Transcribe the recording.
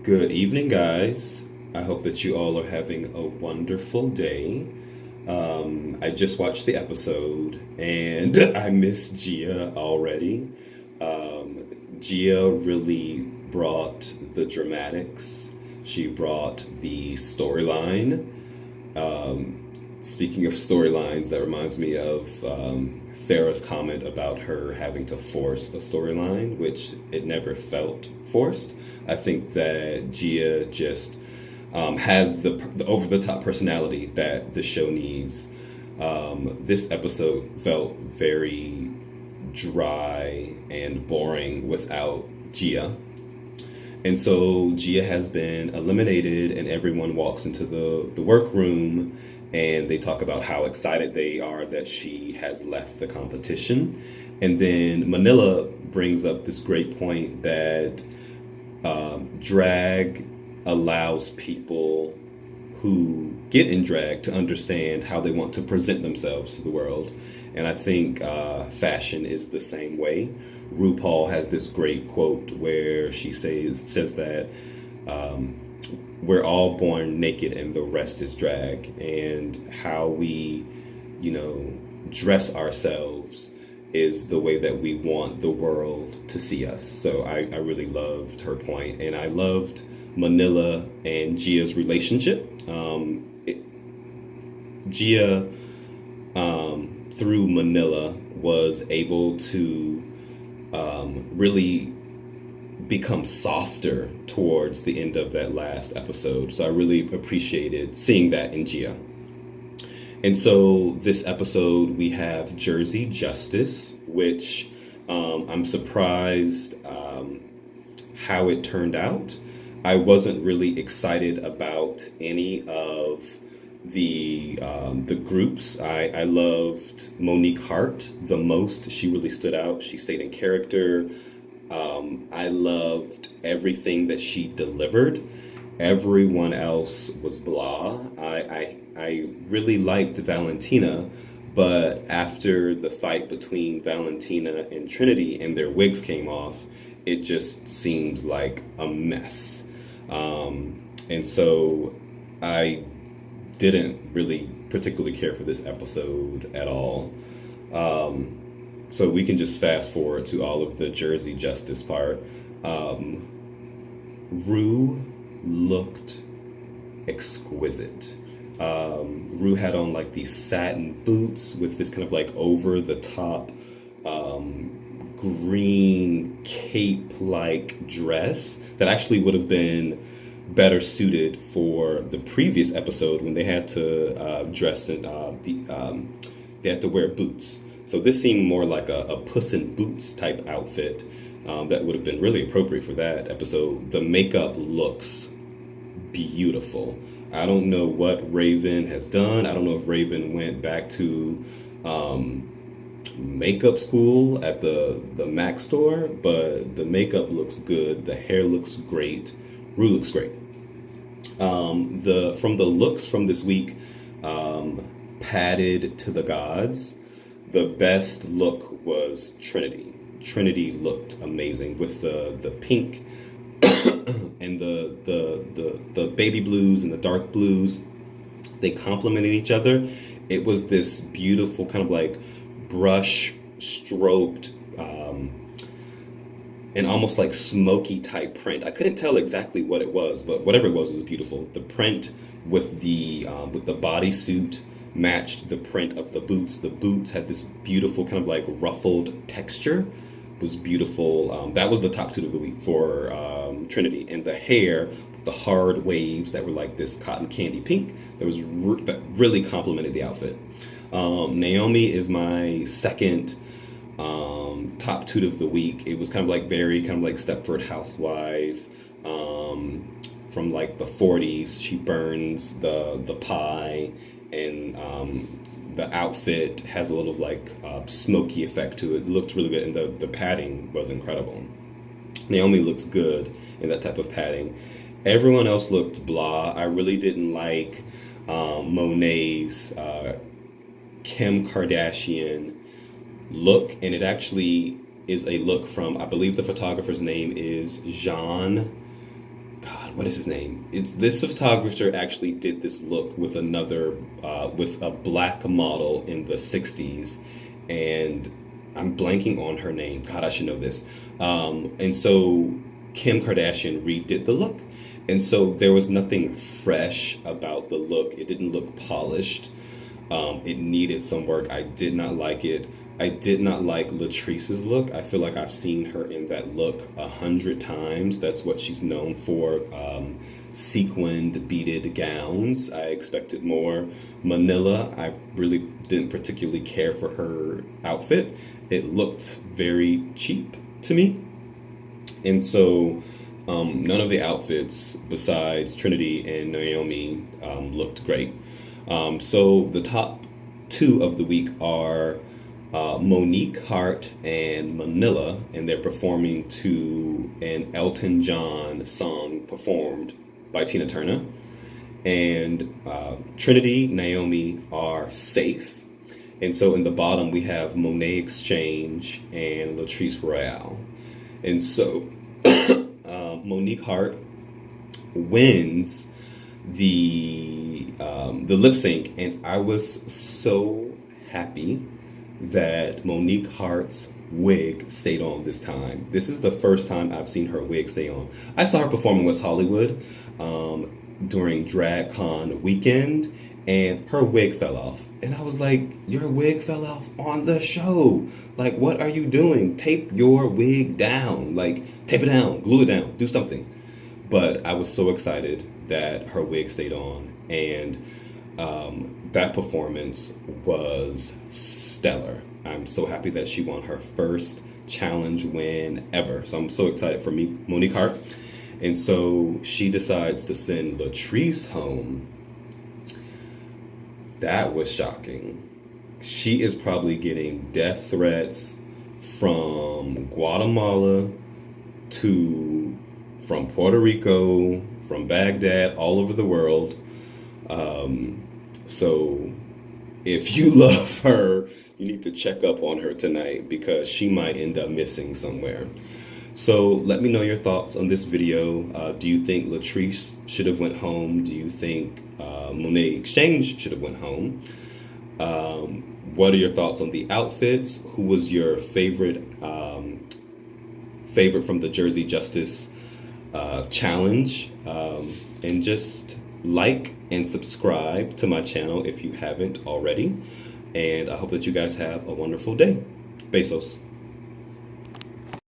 Good evening, guys. I hope that you all are having a wonderful day. I just watched the episode and I miss Gia already. Gia really brought the dramatics, she brought the storyline. Speaking of storylines, that reminds me of Farrah's comment about her having to force a storyline, which it never felt forced. I think that Gia just had the over the top personality that the show needs. This episode felt very dry and boring without Gia. And so Gia has been eliminated, and everyone walks into the workroom and they talk about how excited they are that she has left the competition. And then Manila brings up this great point that drag allows people who get in drag to understand how they want to present themselves to the world. And I think fashion is the same way. Rupaul has this great quote where she says that we're all born naked and the rest is drag, and how we, dress ourselves is the way that we want the world to see us. So I really loved her point, and I loved Manila and Gia's relationship. Gia, through Manila, was able to really become softer towards the end of that last episode. So I really appreciated seeing that in Gia. And so this episode, we have Jersey Justice, which I'm surprised how it turned out. I wasn't really excited about any of the groups. I loved Monique Heart the most. She really stood out. She stayed in character. I loved everything that she delivered. Everyone else was blah. I really liked Valentina, but after the fight between Valentina and Trinity and their wigs came off, it just seemed like a mess. And so I didn't really particularly care for this episode at all. So we can just fast forward to all of the Jersey Justice part. Rue looked exquisite. Rue had on like these satin boots with this kind of like over the top green cape like dress that actually would have been better suited for the previous episode when they had to dress in they had to wear boots. So this seemed more like a Puss in Boots type outfit that would have been really appropriate for that episode. The makeup looks beautiful. I don't know what Raven has done. I don't know if Raven went back to makeup school at the Mac store, but the makeup looks good. The hair looks great. Rue looks great. From the looks from this week, padded to the gods. The best look was Trinity. Trinity looked amazing with the pink and the baby blues and the dark blues. They complemented each other. It was this beautiful kind of like brush stroked and almost like smoky type print. I couldn't tell exactly what it was, but whatever it was beautiful. The print with the bodysuit matched the print of the boots. The boots had this beautiful kind of like ruffled texture. It was beautiful. That was the top suit of the week for Trinity. And the hair, the hard waves that were like this cotton candy pink, that really complemented the outfit. Naomi is my second top toot of the week. It was kind of like very kind of like Stepford housewife from like the 40s. She burns the pie, and the outfit has a little like smoky effect to it. It looked really good, and the padding was incredible. Naomi looks good in that type of padding. Everyone else looked blah. I really didn't like Monet's Kim Kardashian look, and it actually is a look from, I believe the photographer's name is Jean God, what is his name? It's this photographer actually did this look with another, with a black model in the 60s. And I'm blanking on her name. God, I should know this. And so Kim Kardashian redid the look. And so there was nothing fresh about the look. It didn't look polished. It needed some work. I did not like it. I did not like Latrice's look. I feel like I've seen her in that look 100 times. That's what she's known for. Sequined, beaded gowns. I expected more. Manila, I really didn't particularly care for her outfit. It looked very cheap to me. And so none of the outfits besides Trinity and Naomi looked great. So the top two of the week are Monique Heart and Manila, and they're performing to an Elton John song performed by Tina Turner. And Trinity, Naomi are safe. And so in the bottom we have Monet Exchange and Latrice Royale. And so Monique Heart wins the lip sync, and I was so happy that Monique Hart's wig stayed on this time. This is the first time I've seen her wig stay on. I saw her perform in West Hollywood during DragCon weekend, and her wig fell off. And I was like, your wig fell off on the show. Like, what are you doing? Tape your wig down. Like, tape it down, glue it down, do something. But I was so excited that her wig stayed on, and that performance was stellar. I'm so happy that she won her first challenge win ever. So I'm so excited for me, Monique Heart. And so she decides to send Latrice home. That was shocking. She is probably getting death threats from Guatemala from Puerto Rico, from Baghdad, all over the world. So if you love her, you need to check up on her tonight, because she might end up missing somewhere. So let me know your thoughts on this video. Do you think Latrice should have went home? Do you think Monet Exchange should have went home? What are your thoughts on the outfits? Who was your favorite from the Jersey Justice challenge? And just like and subscribe to my channel if you haven't already. And I hope that you guys have a wonderful day. Besos.